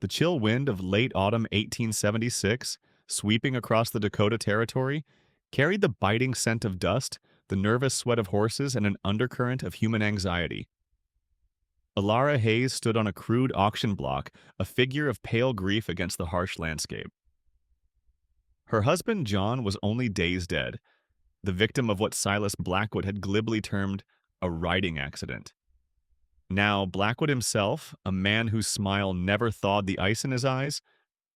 The chill wind of late autumn 1876, sweeping across the Dakota Territory, carried the biting scent of dust, the nervous sweat of horses, and an undercurrent of human anxiety. Alara Hayes stood on a crude auction block, a figure of pale grief against the harsh landscape. Her husband, John, was only days dead, the victim of what Silas Blackwood had glibly termed a riding accident. Now, Blackwood himself, a man whose smile never thawed the ice in his eyes,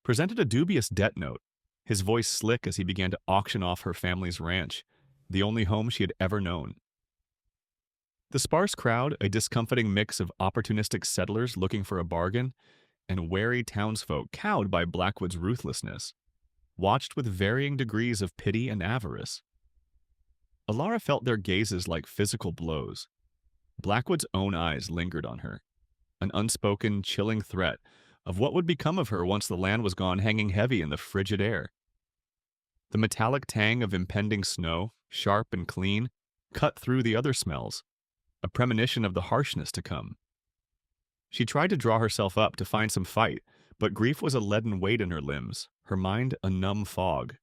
presented a dubious debt note, his voice slick as he began to auction off her family's ranch, the only home she had ever known. The sparse crowd, a discomfiting mix of opportunistic settlers looking for a bargain and wary townsfolk cowed by Blackwood's ruthlessness, watched with varying degrees of pity and avarice. Alara felt their gazes like physical blows. Blackwood's own eyes lingered on her, an unspoken, chilling threat of what would become of her once the land was gone hanging heavy in the frigid air. The metallic tang of impending snow, sharp and clean, cut through the other smells, a premonition of the harshness to come. She tried to draw herself up to find some fight, but grief was a leaden weight in her limbs, her mind a numb fog.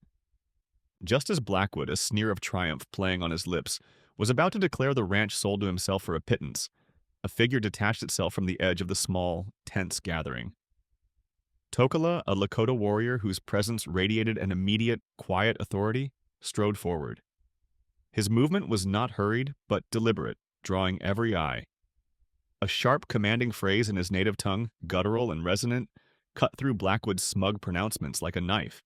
Just as Blackwood, a sneer of triumph playing on his lips, was about to declare the ranch sold to himself for a pittance, a figure detached itself from the edge of the small, tense gathering. Tokala, a Lakota warrior whose presence radiated an immediate, quiet authority, strode forward. His movement was not hurried, but deliberate, drawing every eye. A sharp, commanding phrase in his native tongue, guttural and resonant, cut through Blackwood's smug pronouncements like a knife.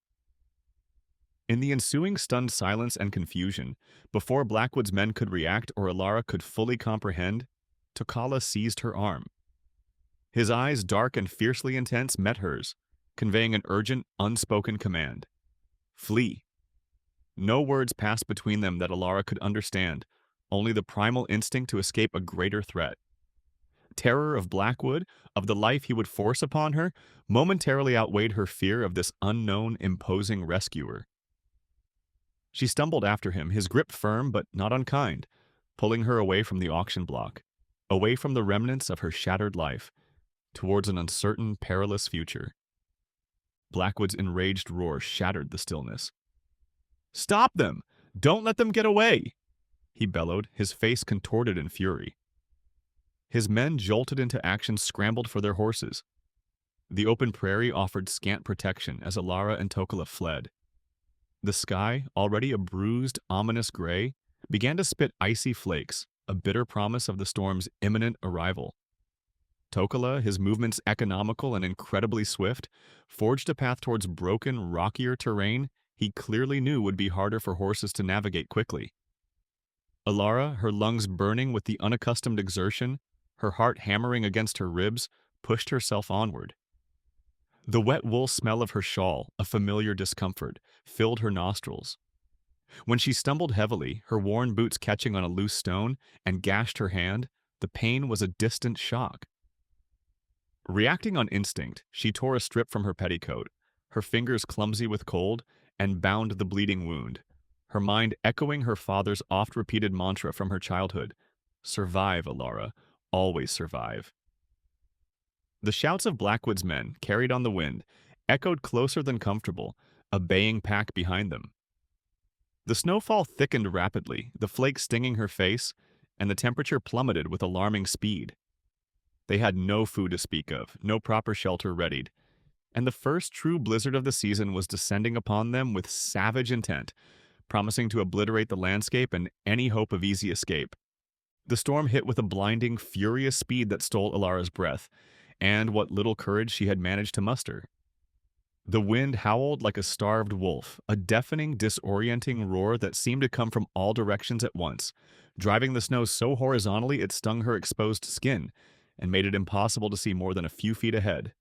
In the ensuing stunned silence and confusion, before Blackwood's men could react or Alara could fully comprehend, Tokala seized her arm. His eyes, dark and fiercely intense, met hers, conveying an urgent, unspoken command. Flee. No words passed between them that Alara could understand, only the primal instinct to escape a greater threat. Terror of Blackwood, of the life he would force upon her, momentarily outweighed her fear of this unknown, imposing rescuer. She stumbled after him, his grip firm but not unkind, pulling her away from the auction block, away from the remnants of her shattered life, towards an uncertain, perilous future. Blackwood's enraged roar shattered the stillness. "Stop them! Don't let them get away!" he bellowed, his face contorted in fury. His men, jolted into action, scrambled for their horses. The open prairie offered scant protection as Alara and Tokala fled. The sky, already a bruised, ominous gray, began to spit icy flakes, a bitter promise of the storm's imminent arrival. Tokala, his movements economical and incredibly swift, forged a path towards broken, rockier terrain he clearly knew would be harder for horses to navigate quickly. Alara, her lungs burning with the unaccustomed exertion, her heart hammering against her ribs, pushed herself onward. The wet wool smell of her shawl, a familiar discomfort, filled her nostrils. When she stumbled heavily, her worn boots catching on a loose stone, and gashed her hand, the pain was a distant shock. Reacting on instinct, she tore a strip from her petticoat, her fingers clumsy with cold, and bound the bleeding wound, her mind echoing her father's oft-repeated mantra from her childhood, "Survive, Alara, always survive." The shouts of Blackwood's men, carried on the wind, echoed closer than comfortable, a baying pack behind them. The snowfall thickened rapidly, the flakes stinging her face, and the temperature plummeted with alarming speed. They had no food to speak of, no proper shelter readied, and the first true blizzard of the season was descending upon them with savage intent, promising to obliterate the landscape and any hope of easy escape. The storm hit with a blinding, furious speed that stole Alara's breath, and what little courage she had managed to muster. The wind howled like a starved wolf, a deafening, disorienting roar that seemed to come from all directions at once, driving the snow so horizontally it stung her exposed skin and made it impossible to see more than a few feet ahead.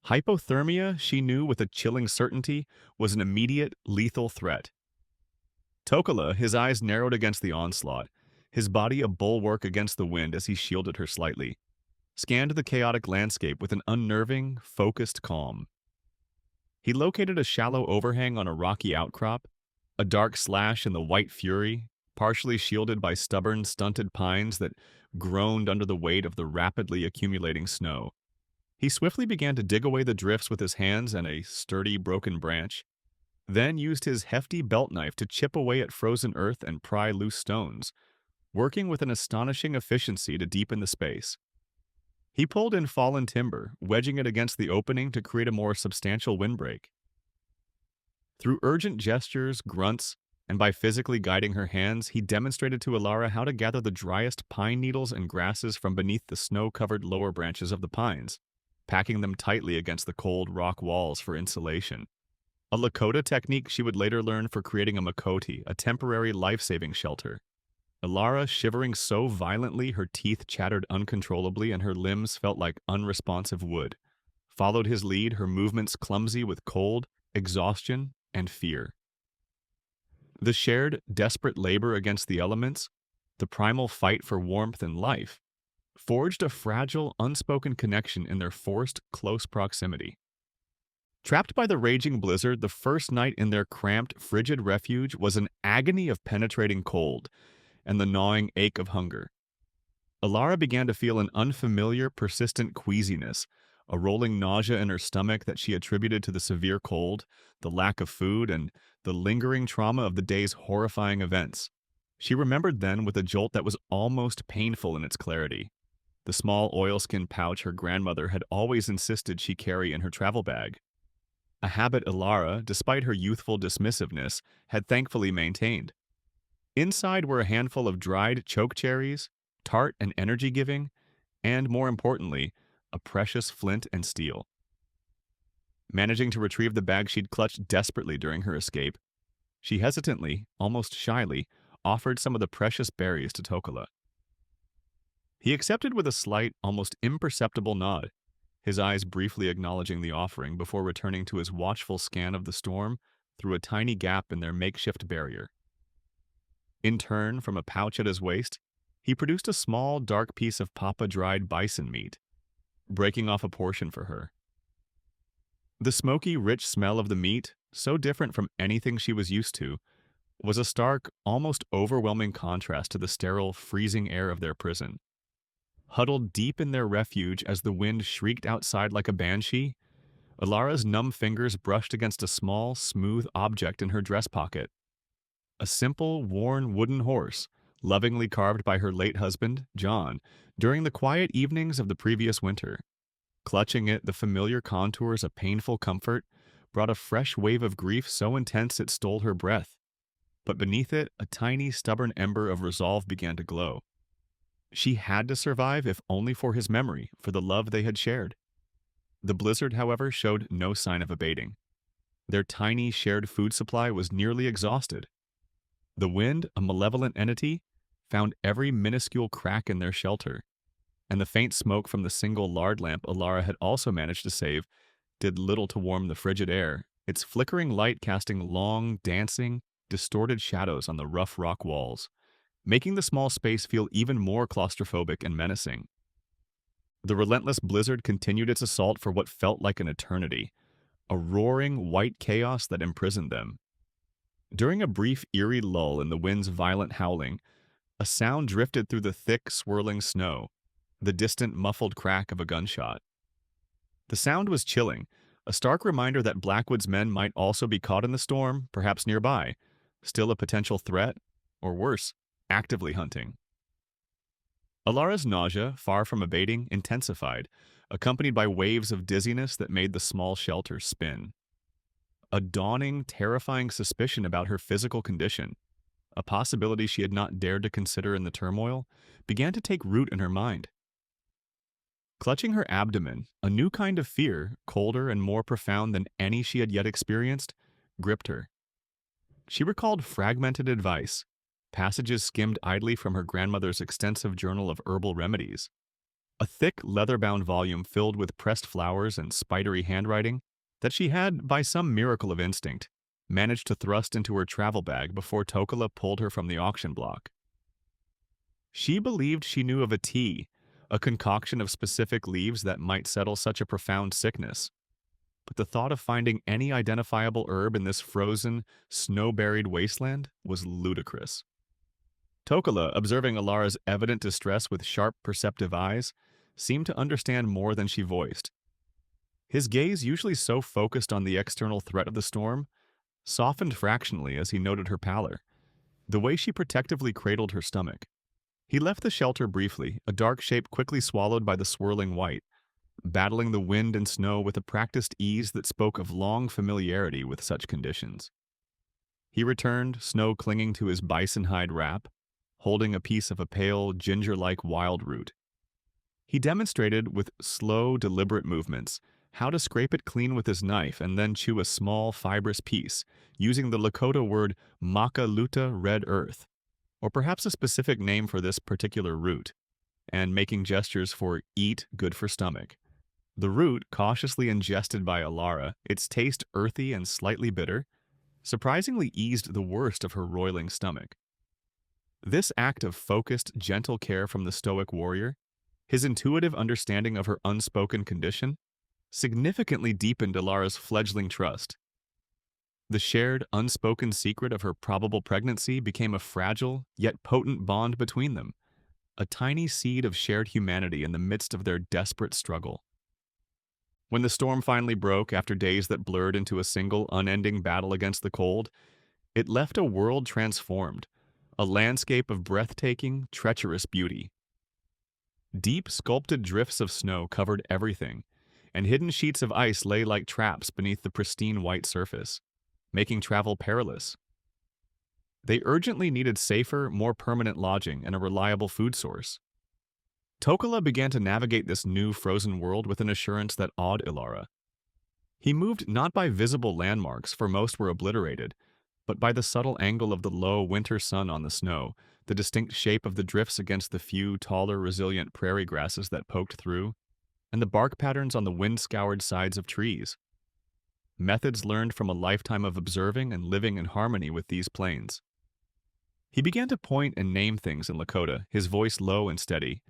Hypothermia, she knew with a chilling certainty, was an immediate, lethal threat. Tokala, his eyes narrowed against the onslaught, his body a bulwark against the wind as he shielded her slightly, scanned the chaotic landscape with an unnerving, focused calm. He located a shallow overhang on a rocky outcrop, a dark slash in the white fury, partially shielded by stubborn, stunted pines that groaned under the weight of the rapidly accumulating snow. He swiftly began to dig away the drifts with his hands and a sturdy broken branch, then used his hefty belt knife to chip away at frozen earth and pry loose stones, working with an astonishing efficiency to deepen the space. He pulled in fallen timber, wedging it against the opening to create a more substantial windbreak. Through urgent gestures, grunts, and by physically guiding her hands, he demonstrated to Alara how to gather the driest pine needles and grasses from beneath the snow-covered lower branches of the pines, packing them tightly against the cold rock walls for insulation. A Lakota technique she would later learn for creating a makoti, a temporary life-saving shelter. Alara, shivering so violently her teeth chattered uncontrollably and her limbs felt like unresponsive wood, followed his lead, her movements clumsy with cold, exhaustion, and fear. The shared, desperate labor against the elements, the primal fight for warmth and life, forged a fragile, unspoken connection in their forced, close proximity. Trapped by the raging blizzard, the first night in their cramped, frigid refuge was an agony of penetrating cold and the gnawing ache of hunger. Alara began to feel an unfamiliar, persistent queasiness, a rolling nausea in her stomach that she attributed to the severe cold, the lack of food, and the lingering trauma of the day's horrifying events. She remembered then with a jolt that was almost painful in its clarity. The small oilskin pouch her grandmother had always insisted she carry in her travel bag. A habit Alara, despite her youthful dismissiveness, had thankfully maintained. Inside were a handful of dried chokecherries, tart and energy-giving, and, more importantly, a precious flint and steel. Managing to retrieve the bag she'd clutched desperately during her escape, she hesitantly, almost shyly, offered some of the precious berries to Tokola. He accepted with a slight, almost imperceptible nod, his eyes briefly acknowledging the offering before returning to his watchful scan of the storm through a tiny gap in their makeshift barrier. In turn, from a pouch at his waist, he produced a small, dark piece of papa-dried bison meat, breaking off a portion for her. The smoky, rich smell of the meat, so different from anything she was used to, was a stark, almost overwhelming contrast to the sterile, freezing air of their prison. Huddled deep in their refuge as the wind shrieked outside like a banshee, Alara's numb fingers brushed against a small, smooth object in her dress pocket. A simple, worn wooden horse, lovingly carved by her late husband, John, during the quiet evenings of the previous winter. Clutching it, the familiar contours of painful comfort brought a fresh wave of grief so intense it stole her breath. But beneath it, a tiny, stubborn ember of resolve began to glow. She had to survive, if only for his memory, for the love they had shared. The blizzard, however, showed no sign of abating. Their tiny, shared food supply was nearly exhausted. The wind, a malevolent entity, found every minuscule crack in their shelter, and the faint smoke from the single lard lamp Alara had also managed to save did little to warm the frigid air, its flickering light casting long, dancing, distorted shadows on the rough rock walls, making the small space feel even more claustrophobic and menacing. The relentless blizzard continued its assault for what felt like an eternity, a roaring, white chaos that imprisoned them. During a brief, eerie lull in the wind's violent howling, a sound drifted through the thick, swirling snow, the distant, muffled crack of a gunshot. The sound was chilling, a stark reminder that Blackwood's men might also be caught in the storm, perhaps nearby, still a potential threat, or worse, actively hunting. Alara's nausea, far from abating, intensified, accompanied by waves of dizziness that made the small shelter spin. A dawning, terrifying suspicion about her physical condition, a possibility she had not dared to consider in the turmoil, began to take root in her mind. Clutching her abdomen, a new kind of fear, colder and more profound than any she had yet experienced, gripped her. She recalled fragmented advice, passages skimmed idly from her grandmother's extensive journal of herbal remedies, a thick, leather-bound volume filled with pressed flowers and spidery handwriting that she had, by some miracle of instinct, managed to thrust into her travel bag before Tokola pulled her from the auction block. She believed she knew of a tea, a concoction of specific leaves that might settle such a profound sickness. But the thought of finding any identifiable herb in this frozen, snow-buried wasteland was ludicrous. Tokola, observing Alara's evident distress with sharp, perceptive eyes, seemed to understand more than she voiced, His gaze, usually so focused on the external threat of the storm, softened fractionally as he noted her pallor, the way she protectively cradled her stomach. He left the shelter briefly, a dark shape quickly swallowed by the swirling white, battling the wind and snow with a practiced ease that spoke of long familiarity with such conditions. He returned, snow clinging to his bison hide wrap, holding a piece of a pale, ginger-like wild root. He demonstrated, with slow, deliberate movements, how to scrape it clean with his knife and then chew a small, fibrous piece, using the Lakota word maka-luta red earth, or perhaps a specific name for this particular root, and making gestures for eat good for stomach. The root, cautiously ingested by Alara, its taste earthy and slightly bitter, surprisingly eased the worst of her roiling stomach. This act of focused, gentle care from the stoic warrior, his intuitive understanding of her unspoken condition, significantly deepened Alara's fledgling trust. The shared, unspoken secret of her probable pregnancy became a fragile, yet potent bond between them, a tiny seed of shared humanity in the midst of their desperate struggle. When the storm finally broke after days that blurred into a single, unending battle against the cold, it left a world transformed, a landscape of breathtaking, treacherous beauty. Deep, sculpted drifts of snow covered everything, and hidden sheets of ice lay like traps beneath the pristine white surface, making travel perilous. They urgently needed safer, more permanent lodging and a reliable food source. Tokala began to navigate this new frozen world with an assurance that awed Ilara. He moved not by visible landmarks, for most were obliterated, but by the subtle angle of the low winter sun on the snow, the distinct shape of the drifts against the few taller, resilient prairie grasses that poked through, and the bark patterns on the wind-scoured sides of trees. Methods learned from a lifetime of observing and living in harmony with these plains. He began to point and name things in Lakota, his voice low and steady.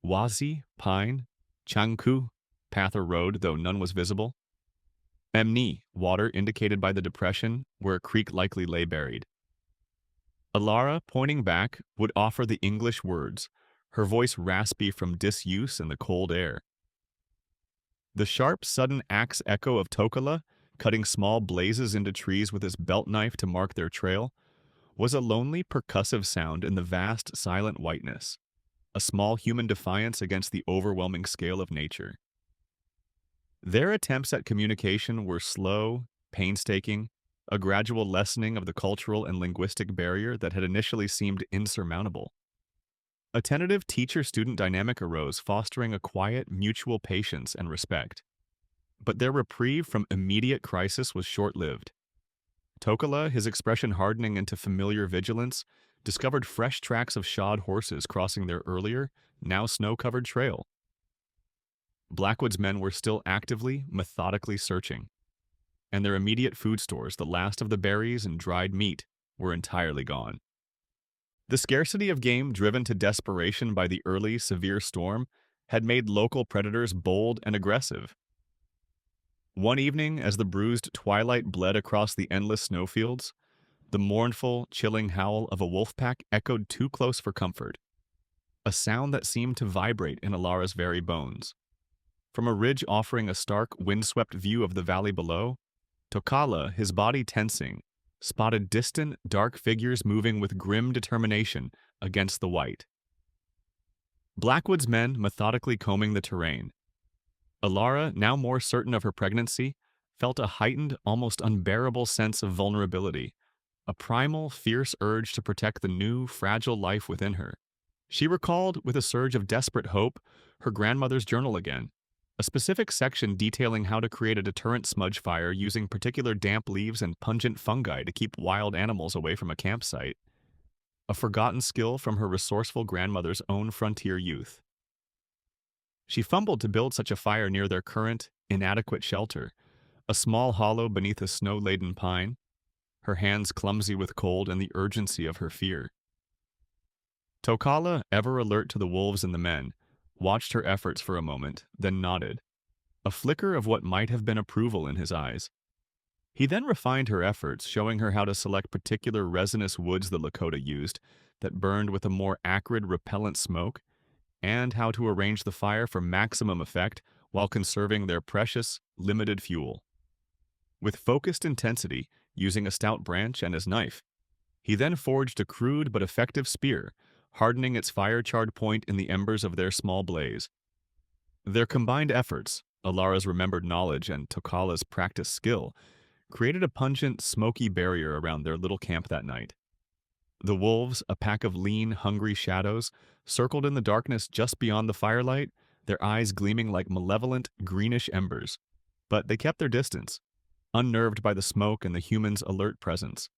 Wazi, pine; Changku, path or road, though none was visible; Memni, water indicated by the depression where a creek likely lay buried. Alara, pointing back, would offer the English words, her voice raspy from disuse and the cold air. The sharp, sudden axe echo of Tokala, cutting small blazes into trees with his belt knife to mark their trail, was a lonely, percussive sound in the vast, silent whiteness, a small human defiance against the overwhelming scale of nature. Their attempts at communication were slow, painstaking, a gradual lessening of the cultural and linguistic barrier that had initially seemed insurmountable. A tentative teacher-student dynamic arose, fostering a quiet, mutual patience and respect. But their reprieve from immediate crisis was short-lived. Tokala, his expression hardening into familiar vigilance, discovered fresh tracks of shod horses crossing their earlier, now snow-covered trail. Blackwood's men were still actively, methodically searching, and their immediate food stores, the last of the berries and dried meat, were entirely gone. The scarcity of game driven to desperation by the early, severe storm had made local predators bold and aggressive. One evening, as the bruised twilight bled across the endless snowfields, the mournful, chilling howl of a wolf pack echoed too close for comfort, a sound that seemed to vibrate in Alara's very bones. From a ridge offering a stark, windswept view of the valley below, Tokala, his body tensing, spotted distant, dark figures moving with grim determination against the white. Blackwood's men methodically combing the terrain. Alara, now more certain of her pregnancy, felt a heightened, almost unbearable sense of vulnerability, a primal, fierce urge to protect the new, fragile life within her. She recalled, with a surge of desperate hope, her grandmother's journal again, a specific section detailing how to create a deterrent smudge fire using particular damp leaves and pungent fungi to keep wild animals away from a campsite, a forgotten skill from her resourceful grandmother's own frontier youth. She fumbled to build such a fire near their current, inadequate shelter, a small hollow beneath a snow-laden pine, her hands clumsy with cold and the urgency of her fear. Tokala, ever alert to the wolves and the men, watched her efforts for a moment, then nodded, a flicker of what might have been approval in his eyes. He then refined her efforts, showing her how to select particular resinous woods the Lakota used that burned with a more acrid, repellent smoke, and how to arrange the fire for maximum effect while conserving their precious, limited fuel. With focused intensity, using a stout branch and his knife, he then forged a crude but effective spear, hardening its fire-charred point in the embers of their small blaze. Their combined efforts, Alara's remembered knowledge and Tokala's practiced skill, created a pungent, smoky barrier around their little camp that night. The wolves, a pack of lean, hungry shadows, circled in the darkness just beyond the firelight, their eyes gleaming like malevolent, greenish embers. But they kept their distance, unnerved by the smoke and the humans' alert presence.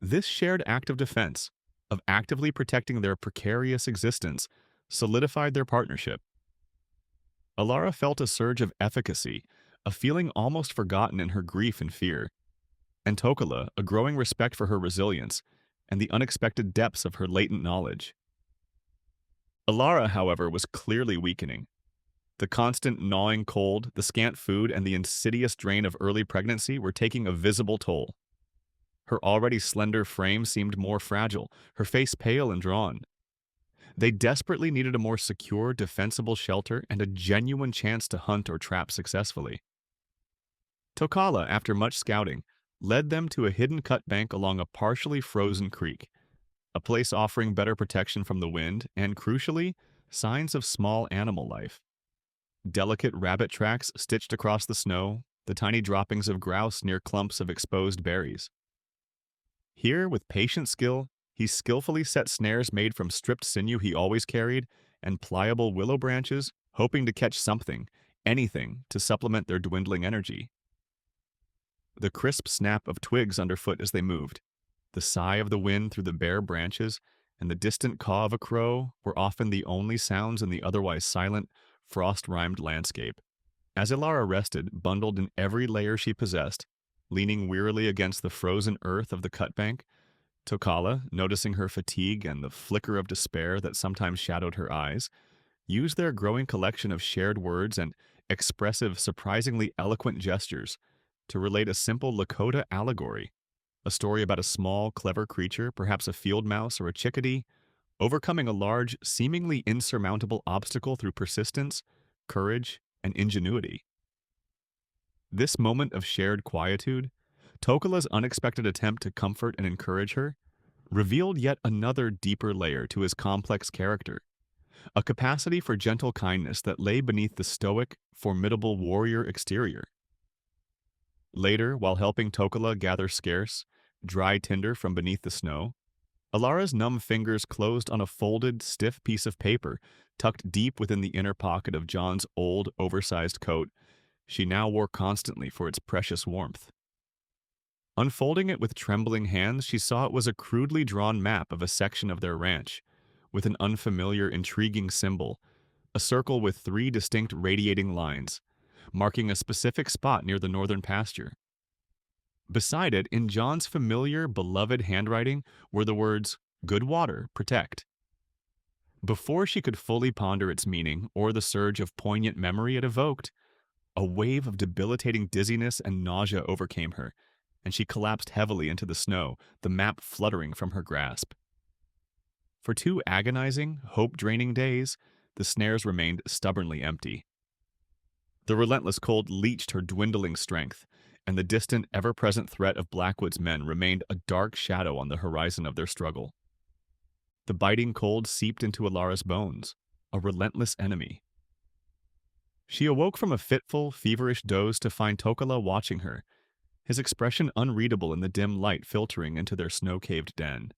This shared act of defense, of actively protecting their precarious existence, solidified their partnership. Alara felt a surge of efficacy, a feeling almost forgotten in her grief and fear, and Tokala a growing respect for her resilience and the unexpected depths of her latent knowledge. Alara, however, was clearly weakening. The constant gnawing cold, the scant food, and the insidious drain of early pregnancy were taking a visible toll. Her already slender frame seemed more fragile, her face pale and drawn. They desperately needed a more secure, defensible shelter and a genuine chance to hunt or trap successfully. Tokala, after much scouting, led them to a hidden cut bank along a partially frozen creek, a place offering better protection from the wind and, crucially, signs of small animal life. Delicate rabbit tracks stitched across the snow, the tiny droppings of grouse near clumps of exposed berries. Here, with patient skill, he skillfully set snares made from stripped sinew he always carried and pliable willow branches, hoping to catch something, anything, to supplement their dwindling energy. The crisp snap of twigs underfoot as they moved, the sigh of the wind through the bare branches, and the distant caw of a crow were often the only sounds in the otherwise silent, frost-rimed landscape. As Alara rested, bundled in every layer she possessed, leaning wearily against the frozen earth of the cut bank, Tokala, noticing her fatigue and the flicker of despair that sometimes shadowed her eyes, used their growing collection of shared words and expressive, surprisingly eloquent gestures to relate a simple Lakota allegory, a story about a small, clever creature, perhaps a field mouse or a chickadee, overcoming a large, seemingly insurmountable obstacle through persistence, courage, and ingenuity. This moment of shared quietude, Tokala's unexpected attempt to comfort and encourage her, revealed yet another deeper layer to his complex character, a capacity for gentle kindness that lay beneath the stoic, formidable warrior exterior. Later, while helping Tokala gather scarce, dry tinder from beneath the snow, Alara's numb fingers closed on a folded, stiff piece of paper tucked deep within the inner pocket of John's old, oversized coat she now wore constantly for its precious warmth. Unfolding it with trembling hands, she saw it was a crudely drawn map of a section of their ranch, with an unfamiliar, intriguing symbol, a circle with 3 distinct radiating lines, marking a specific spot near the northern pasture. Beside it, in John's familiar, beloved handwriting, were the words, "Good water, protect." Before she could fully ponder its meaning or the surge of poignant memory it evoked, a wave of debilitating dizziness and nausea overcame her, and she collapsed heavily into the snow, the map fluttering from her grasp. For 2 agonizing, hope-draining days, the snares remained stubbornly empty. The relentless cold leached her dwindling strength, and the distant, ever-present threat of Blackwood's men remained a dark shadow on the horizon of their struggle. The biting cold seeped into Alara's bones, a relentless enemy. She awoke from a fitful, feverish doze to find Tokala watching her, his expression unreadable in the dim light filtering into their snow-caved den.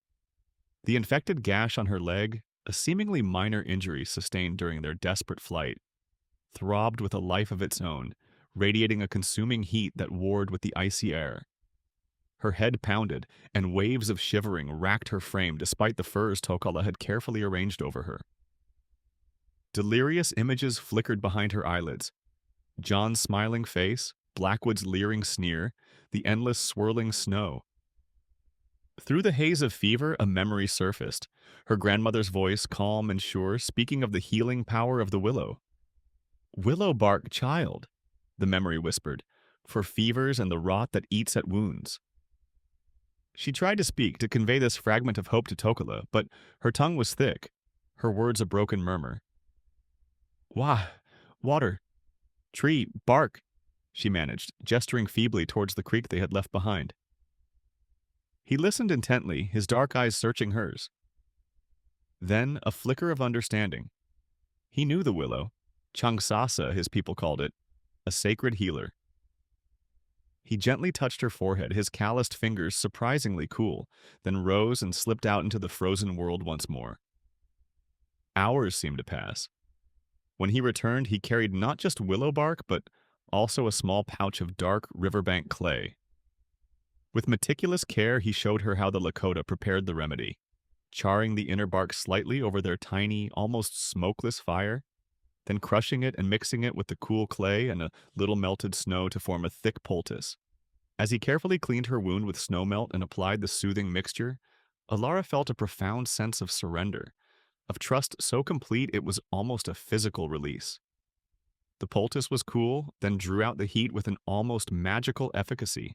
The infected gash on her leg, a seemingly minor injury sustained during their desperate flight, throbbed with a life of its own, radiating a consuming heat that warred with the icy air. Her head pounded, and waves of shivering racked her frame despite the furs Tokala had carefully arranged over her. Delirious images flickered behind her eyelids. John's smiling face, Blackwood's leering sneer, the endless swirling snow. Through the haze of fever, a memory surfaced, her grandmother's voice calm and sure, speaking of the healing power of the willow. "Willow bark child," the memory whispered, "for fevers and the rot that eats at wounds." She tried to speak, to convey this fragment of hope to Tokala, but her tongue was thick, her words a broken murmur. "Why, water, Tree, bark, she managed, gesturing feebly towards the creek they had left behind. He listened intently, his dark eyes searching hers. Then a flicker of understanding. He knew the willow. Changsasa, his people called it, a sacred healer. He gently touched her forehead, his calloused fingers surprisingly cool, then rose and slipped out into the frozen world once more. Hours seemed to pass. When he returned, he carried not just willow bark, but also a small pouch of dark riverbank clay. With meticulous care, he showed her how the Lakota prepared the remedy, charring the inner bark slightly over their tiny, almost smokeless fire, then crushing it and mixing it with the cool clay and a little melted snow to form a thick poultice. As he carefully cleaned her wound with snowmelt and applied the soothing mixture, Alara felt a profound sense of surrender, of trust so complete it was almost a physical release. The poultice was cool, then drew out the heat with an almost magical efficacy.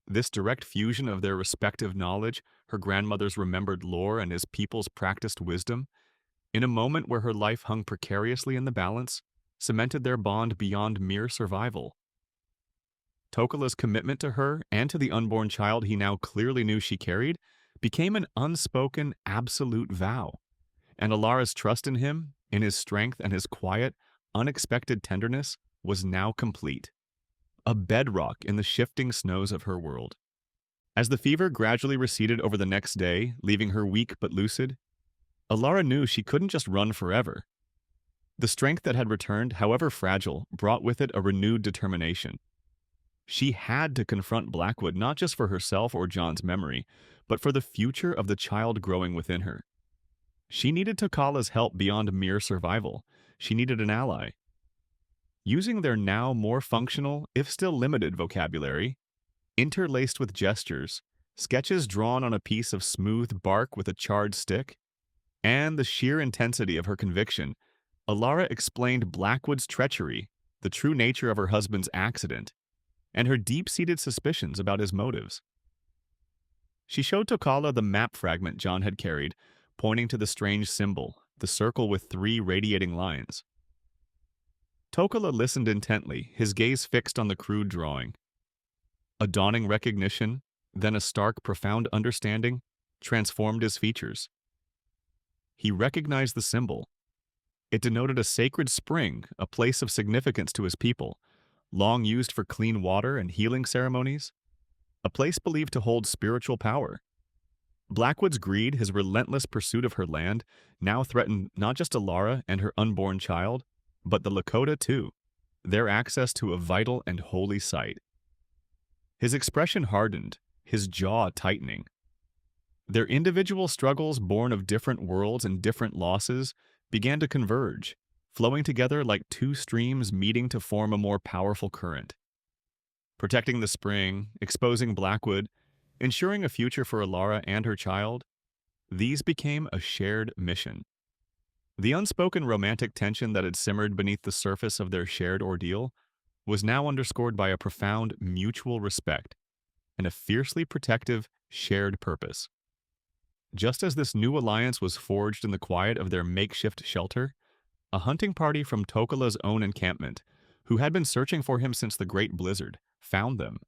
This direct fusion of their respective knowledge, her grandmother's remembered lore and his people's practiced wisdom, in a moment where her life hung precariously in the balance, cemented their bond beyond mere survival. Tokala's commitment to her and to the unborn child he now clearly knew she carried became an unspoken, absolute vow, and Alara's trust in him, in his strength and his quiet, unexpected tenderness, was now complete. A bedrock in the shifting snows of her world. As the fever gradually receded over the next day, leaving her weak but lucid, Alara knew she couldn't just run forever. The strength that had returned, however fragile, brought with it a renewed determination. She had to confront Blackwood not just for herself or John's memory, but for the future of the child growing within her. She needed Tokala's help beyond mere survival. She needed an ally. Using their now more functional, if still limited vocabulary, interlaced with gestures, sketches drawn on a piece of smooth bark with a charred stick, and the sheer intensity of her conviction, Alara explained Blackwood's treachery, the true nature of her husband's accident, and her deep-seated suspicions about his motives. She showed Tokala the map fragment John had carried, pointing to the strange symbol, the circle with 3 radiating lines. Tokala listened intently, his gaze fixed on the crude drawing. A dawning recognition, then a stark, profound understanding, transformed his features. He recognized the symbol. It denoted a sacred spring, a place of significance to his people, long used for clean water and healing ceremonies, a place believed to hold spiritual power. Blackwood's greed, his relentless pursuit of her land, now threatened not just Alara and her unborn child, but the Lakota too, their access to a vital and holy site. His expression hardened, his jaw tightening. Their individual struggles, born of different worlds and different losses, began to converge, flowing together like 2 streams meeting to form a more powerful current. Protecting the spring, exposing Blackwood, ensuring a future for Alara and her child, these became a shared mission. The unspoken romantic tension that had simmered beneath the surface of their shared ordeal was now underscored by a profound mutual respect and a fiercely protective, shared purpose. Just as this new alliance was forged in the quiet of their makeshift shelter, a hunting party from Tokala's own encampment, who had been searching for him since the Great Blizzard, found them.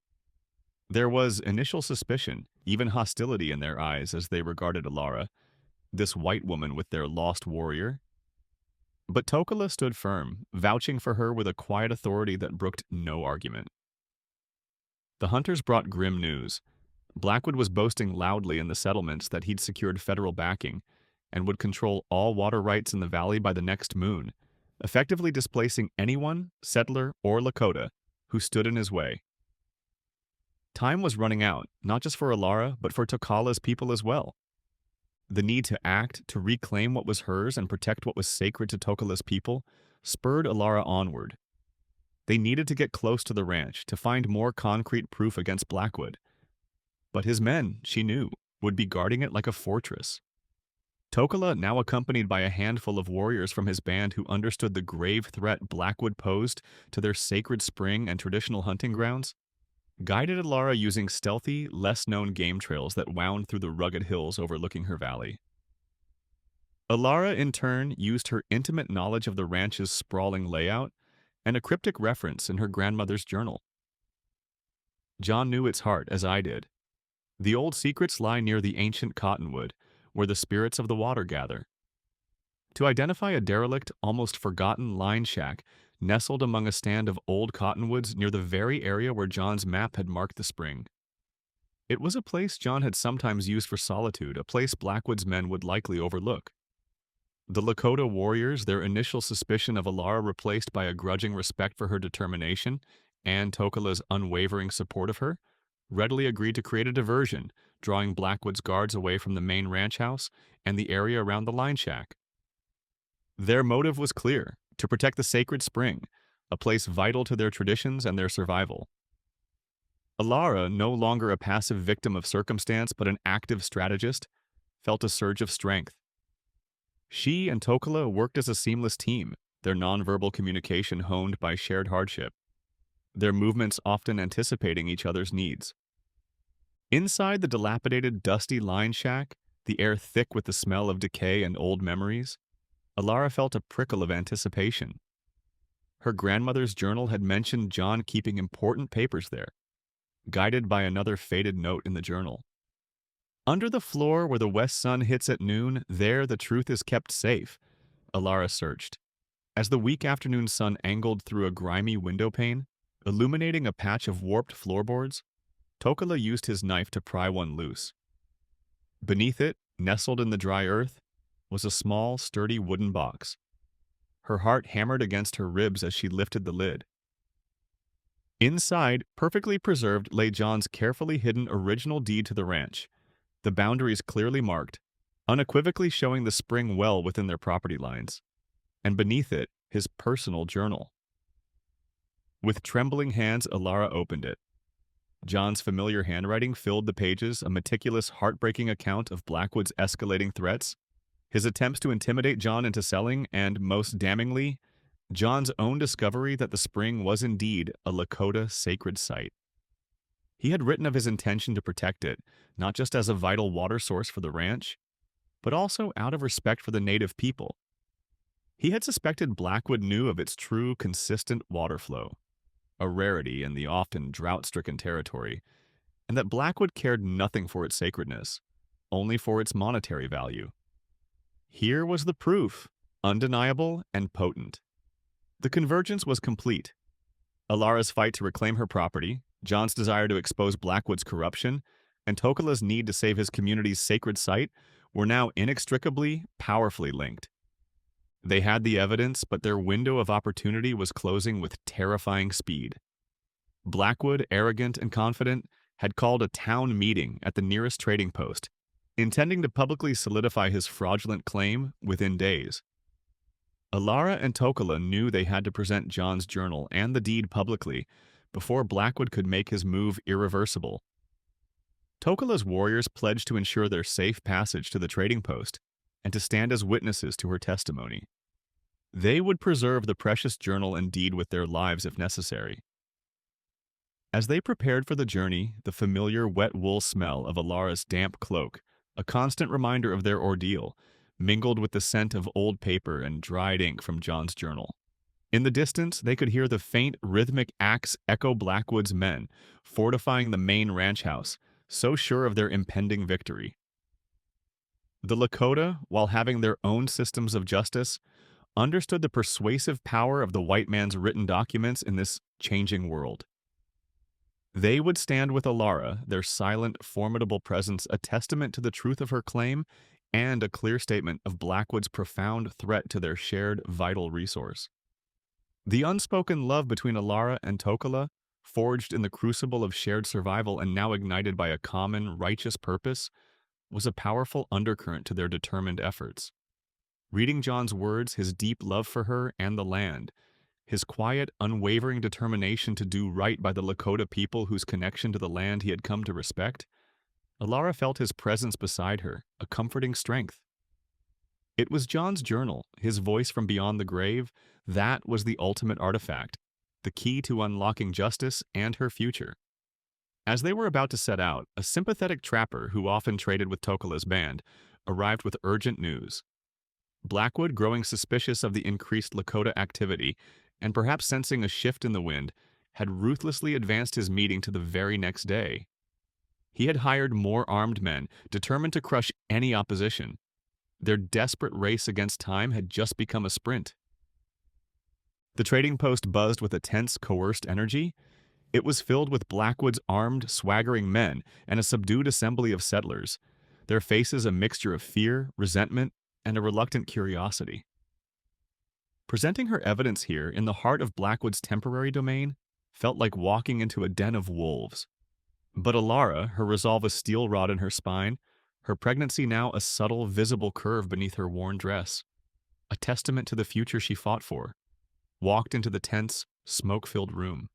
There was initial suspicion, even hostility in their eyes as they regarded Alara, this white woman with their lost warrior. But Tokala stood firm, vouching for her with a quiet authority that brooked no argument. The hunters brought grim news. Blackwood was boasting loudly in the settlements that he'd secured federal backing and would control all water rights in the valley by the next moon, effectively displacing anyone, settler or Lakota, who stood in his way. Time was running out, not just for Alara, but for Tokala's people as well. The need to act, to reclaim what was hers and protect what was sacred to Tokala's people, spurred Alara onward. They needed to get close to the ranch, to find more concrete proof against Blackwood. But his men, she knew, would be guarding it like a fortress. Tokala, now accompanied by a handful of warriors from his band who understood the grave threat Blackwood posed to their sacred spring and traditional hunting grounds, guided Alara using stealthy, less-known game trails that wound through the rugged hills overlooking her valley. Alara, in turn, used her intimate knowledge of the ranch's sprawling layout and a cryptic reference in her grandmother's journal. John knew its heart, as I did. The old secrets lie near the ancient cottonwood, where the spirits of the water gather. To identify a derelict, almost forgotten line shack nestled among a stand of old cottonwoods near the very area where John's map had marked the spring. It was a place John had sometimes used for solitude, a place Blackwood's men would likely overlook. The Lakota warriors, their initial suspicion of Alara replaced by a grudging respect for her determination and Tokala's unwavering support of her, readily agreed to create a diversion, drawing Blackwood's guards away from the main ranch house and the area around the line shack. Their motive was clear: to protect the sacred spring, a place vital to their traditions and their survival. Alara, no longer a passive victim of circumstance but an active strategist, felt a surge of strength. She and Tokala worked as a seamless team, their nonverbal communication honed by shared hardship, their movements often anticipating each other's needs. Inside the dilapidated, dusty line shack, the air thick with the smell of decay and old memories, Alara felt a prickle of anticipation. Her grandmother's journal had mentioned John keeping important papers there, guided by another faded note in the journal. Under the floor where the west sun hits at noon, there the truth is kept safe, Alara searched. As the weak afternoon sun angled through a grimy window pane, illuminating a patch of warped floorboards, Tokala used his knife to pry one loose. Beneath it, nestled in the dry earth, was a small, sturdy wooden box. Her heart hammered against her ribs as she lifted the lid. Inside, perfectly preserved, lay John's carefully hidden original deed to the ranch, the boundaries clearly marked, unequivocally showing the spring well within their property lines, and beneath it, his personal journal. With trembling hands, Alara opened it. John's familiar handwriting filled the pages, a meticulous, heartbreaking account of Blackwood's escalating threats, his attempts to intimidate John into selling, and, most damningly, John's own discovery that the spring was indeed a Lakota sacred site. He had written of his intention to protect it, not just as a vital water source for the ranch, but also out of respect for the native people. He had suspected Blackwood knew of its true, consistent water flow, a rarity in the often drought-stricken territory, and that Blackwood cared nothing for its sacredness, only for its monetary value. Here was the proof, undeniable and potent. The convergence was complete. Alara's fight to reclaim her property, John's desire to expose Blackwood's corruption, and Tokala's need to save his community's sacred site were now inextricably, powerfully linked. They had the evidence, but their window of opportunity was closing with terrifying speed. Blackwood, arrogant and confident, had called a town meeting at the nearest trading post, intending to publicly solidify his fraudulent claim within days. Alara and Tokala knew they had to present John's journal and the deed publicly before Blackwood could make his move irreversible. Tokala's warriors pledged to ensure their safe passage to the trading post and to stand as witnesses to her testimony. They would preserve the precious journal and deed with their lives if necessary. As they prepared for the journey, the familiar wet wool smell of Alara's damp cloak, a constant reminder of their ordeal, mingled with the scent of old paper and dried ink from John's journal. In the distance, they could hear the faint, rhythmic axe echo Blackwood's men, fortifying the main ranch house, so sure of their impending victory. The Lakota, while having their own systems of justice, understood the persuasive power of the white man's written documents in this changing world. They would stand with Alara, their silent, formidable presence a testament to the truth of her claim and a clear statement of Blackwood's profound threat to their shared, vital resource. The unspoken love between Alara and Tokala, forged in the crucible of shared survival and now ignited by a common, righteous purpose, was a powerful undercurrent to their determined efforts. Reading John's words, his deep love for her and the land, his quiet, unwavering determination to do right by the Lakota people whose connection to the land he had come to respect, Alara felt his presence beside her, a comforting strength. It was John's journal, his voice from beyond the grave, that was the ultimate artifact, the key to unlocking justice and her future. As they were about to set out, a sympathetic trapper who often traded with Tokala's band arrived with urgent news. Blackwood, growing suspicious of the increased Lakota activity, and perhaps sensing a shift in the wind, had ruthlessly advanced his meeting to the very next day. He had hired more armed men, determined to crush any opposition. Their desperate race against time had just become a sprint. The trading post buzzed with a tense, coerced energy. It was filled with Blackwood's armed, swaggering men and a subdued assembly of settlers, their faces a mixture of fear, resentment, and a reluctant curiosity. Presenting her evidence here in the heart of Blackwood's temporary domain felt like walking into a den of wolves. But Alara, her resolve a steel rod in her spine, her pregnancy now a subtle, visible curve beneath her worn dress, a testament to the future she fought for, walked into the tense, smoke-filled room.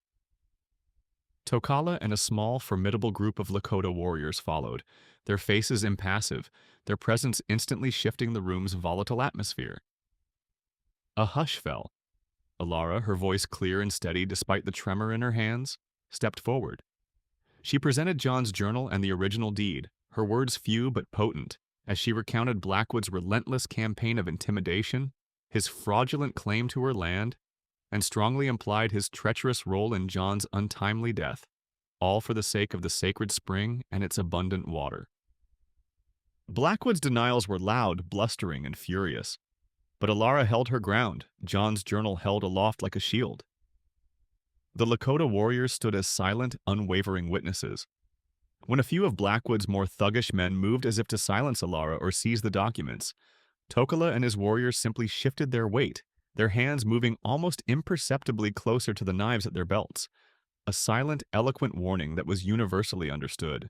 Tokala and a small, formidable group of Lakota warriors followed, their faces impassive, their presence instantly shifting the room's volatile atmosphere. A hush fell. Alara, her voice clear and steady despite the tremor in her hands, stepped forward. She presented John's journal and the original deed, her words few but potent, as she recounted Blackwood's relentless campaign of intimidation, his fraudulent claim to her land, and strongly implied his treacherous role in John's untimely death, all for the sake of the sacred spring and its abundant water. Blackwood's denials were loud, blustering, and furious, but Alara held her ground, John's journal held aloft like a shield. The Lakota warriors stood as silent, unwavering witnesses. When a few of Blackwood's more thuggish men moved as if to silence Alara or seize the documents, Tokala and his warriors simply shifted their weight, their hands moving almost imperceptibly closer to the knives at their belts, a silent, eloquent warning that was universally understood.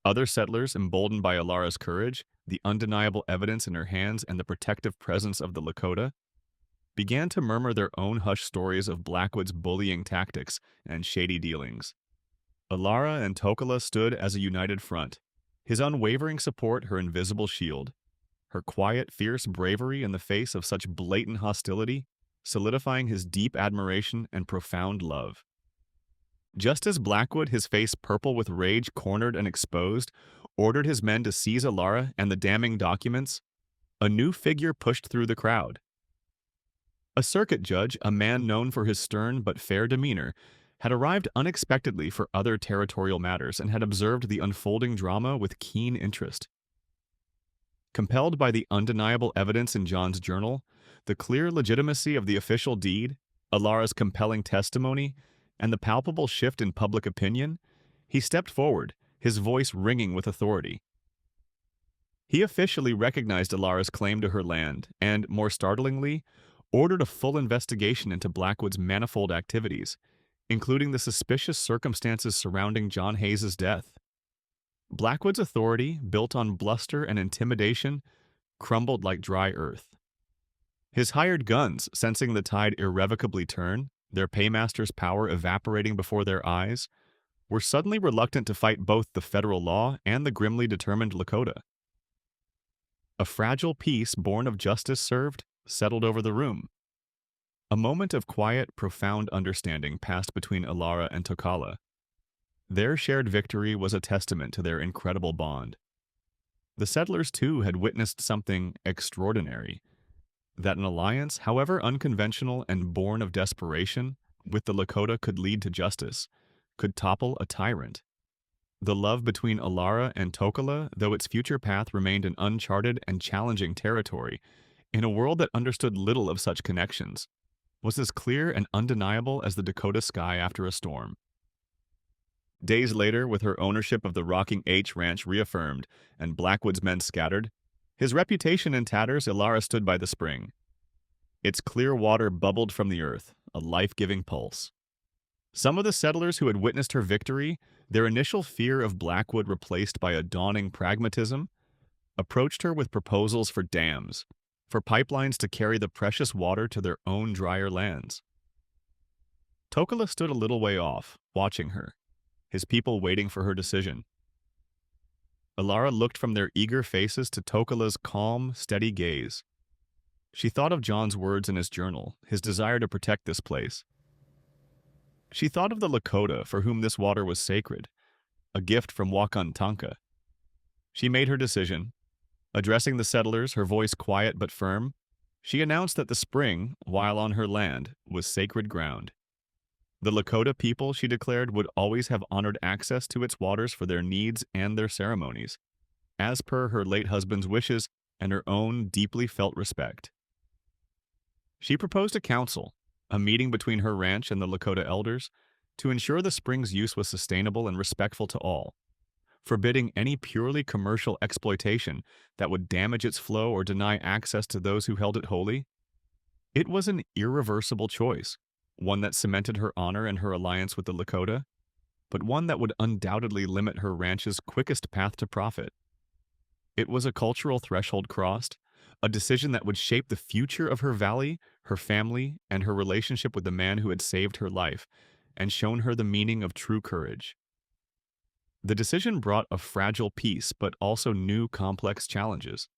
Other settlers, emboldened by Alara's courage, the undeniable evidence in her hands, and the protective presence of the Lakota, began to murmur their own hushed stories of Blackwood's bullying tactics and shady dealings. Alara and Tokala stood as a united front, his unwavering support her invisible shield, her quiet, fierce bravery in the face of such blatant hostility, solidifying his deep admiration and profound love. Just as Blackwood, his face purple with rage, cornered and exposed, ordered his men to seize Alara and the damning documents, a new figure pushed through the crowd. A circuit judge, a man known for his stern but fair demeanor, had arrived unexpectedly for other territorial matters and had observed the unfolding drama with keen interest. Compelled by the undeniable evidence in John's journal, the clear legitimacy of the official deed, Alara's compelling testimony, and the palpable shift in public opinion, he stepped forward, his voice ringing with authority. He officially recognized Alara's claim to her land and, more startlingly, ordered a full investigation into Blackwood's manifold activities, including the suspicious circumstances surrounding John Hayes' death. Blackwood's authority, built on bluster and intimidation, crumbled like dry earth. His hired guns, sensing the tide irrevocably turn, their paymaster's power evaporating before their eyes, were suddenly reluctant to fight both the federal law and the grimly determined Lakota. A fragile peace born of justice served, settled over the room. A moment of quiet, profound understanding passed between Alara and Tokala. Their shared victory was a testament to their incredible bond. The settlers, too, had witnessed something extraordinary. That an alliance, however unconventional and born of desperation, with the Lakota could lead to justice, could topple a tyrant. The love between Alara and Tokala, though its future path remained an uncharted and challenging territory, in a world that understood little of such connections, was as clear and undeniable as the Dakota sky after a storm. Days later, with her ownership of the Rocking H Ranch reaffirmed and Blackwood's men scattered, his reputation in tatters, Alara stood by the spring. Its clear water bubbled from the earth, a life-giving pulse. Some of the settlers who had witnessed her victory, their initial fear of Blackwood replaced by a dawning pragmatism, approached her with proposals for dams, for pipelines to carry the precious water to their own drier lands. Tokala stood a little way off, watching her, his people waiting for her decision. Alara looked from their eager faces to Tokala's calm, steady gaze. She thought of John's words in his journal, his desire to protect this place. She thought of the Lakota for whom this water was sacred, a gift from Wakantanka. She made her decision. Addressing the settlers, her voice quiet but firm, She announced that the spring, while on her land, was sacred ground. The Lakota people, she declared, would always have honored access to its waters for their needs and their ceremonies, as per her late husband's wishes and her own deeply felt respect. She proposed a council, a meeting between her ranch and the Lakota elders, to ensure the spring's use was sustainable and respectful to all, forbidding any purely commercial exploitation that would damage its flow or deny access to those who held it holy. It was an irreversible choice, one that cemented her honor and her alliance with the Lakota, but one that would undoubtedly limit her ranch's quickest path to profit. It was a cultural threshold crossed, a decision that would shape the future of her valley, her family, and her relationship with the man who had saved her life and shown her the meaning of true courage. The decision brought a fragile peace, but also new complex challenges.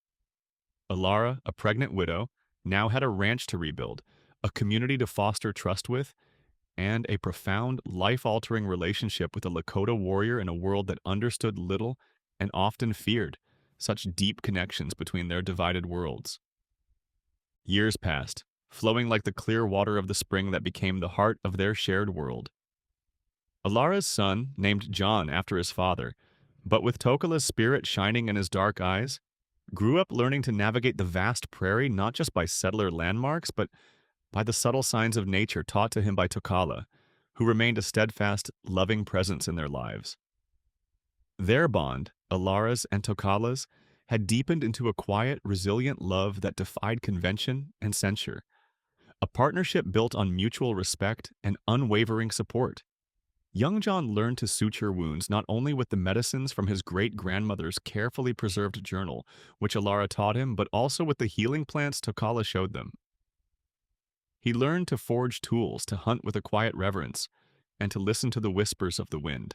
Alara, a pregnant widow, now had a ranch to rebuild, a community to foster trust with, and a profound, life-altering relationship with a Lakota warrior in a world that understood little and often feared such deep connections between their divided worlds. Years passed, flowing like the clear water of the spring that became the heart of their shared world. Alara's son, named John after his father, but with Tokala's spirit shining in his dark eyes, grew up learning to navigate the vast prairie not just by settler landmarks, but by the subtle signs of nature taught to him by Tokala, who remained a steadfast, loving presence in their lives. Their bond, Alara's and Tokala's, had deepened into a quiet, resilient love that defied convention and censure, a partnership built on mutual respect and unwavering support. Young John learned to suture wounds not only with the medicines from his great-grandmother's carefully preserved journal, which Alara taught him, but also with the healing plants Tokala showed them. He learned to forge tools, to hunt with a quiet reverence, and to listen to the whispers of the wind.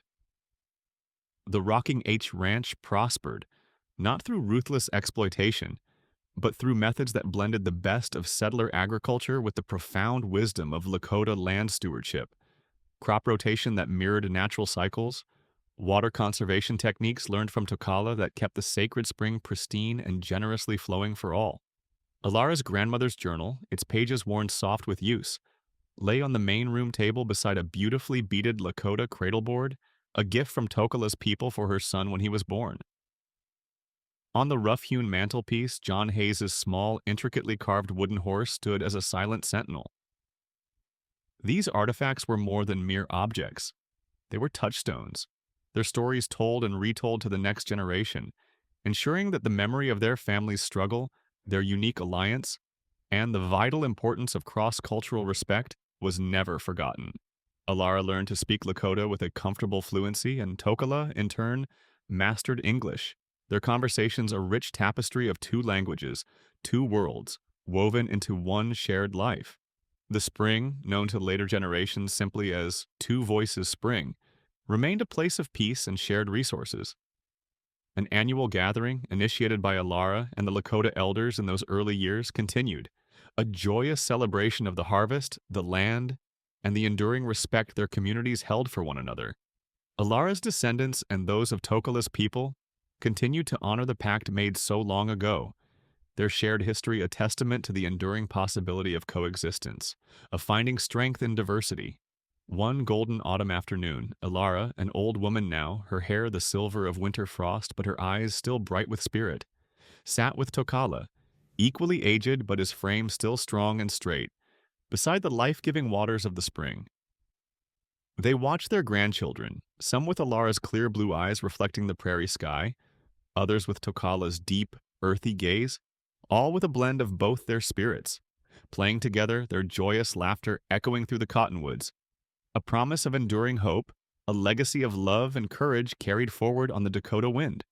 The Rocking H Ranch prospered, not through ruthless exploitation, but through methods that blended the best of settler agriculture with the profound wisdom of Lakota land stewardship, crop rotation that mirrored natural cycles, water conservation techniques learned from Tokala that kept the sacred spring pristine and generously flowing for all. Alara's grandmother's journal, its pages worn soft with use, lay on the main room table beside a beautifully beaded Lakota cradleboard, a gift from Tokala's people for her son when he was born. On the rough-hewn mantelpiece, John Hayes's small, intricately carved wooden horse stood as a silent sentinel. These artifacts were more than mere objects. They were touchstones, their stories told and retold to the next generation, ensuring that the memory of their family's struggle, their unique alliance, and the vital importance of cross-cultural respect was never forgotten. Alara learned to speak Lakota with a comfortable fluency, and Tokala, in turn, mastered English, their conversations a rich tapestry of two languages, two worlds, woven into one shared life. The spring, known to later generations simply as Two Voices Spring, remained a place of peace and shared resources. An annual gathering, initiated by Alara and the Lakota elders in those early years, continued, a joyous celebration of the harvest, the land, and the enduring respect their communities held for one another. Alara's descendants and those of Tokala's people continued to honor the pact made so long ago, their shared history a testament to the enduring possibility of coexistence, of finding strength in diversity. One golden autumn afternoon, Alara, an old woman now, her hair the silver of winter frost but her eyes still bright with spirit, sat with Tokala, equally aged but his frame still strong and straight, beside the life-giving waters of the spring. They watched their grandchildren, some with Alara's clear blue eyes reflecting the prairie sky, others with Tokala's deep, earthy gaze, all with a blend of both their spirits, playing together, their joyous laughter echoing through the cottonwoods, a promise of enduring hope, a legacy of love and courage carried forward on the Dakota wind.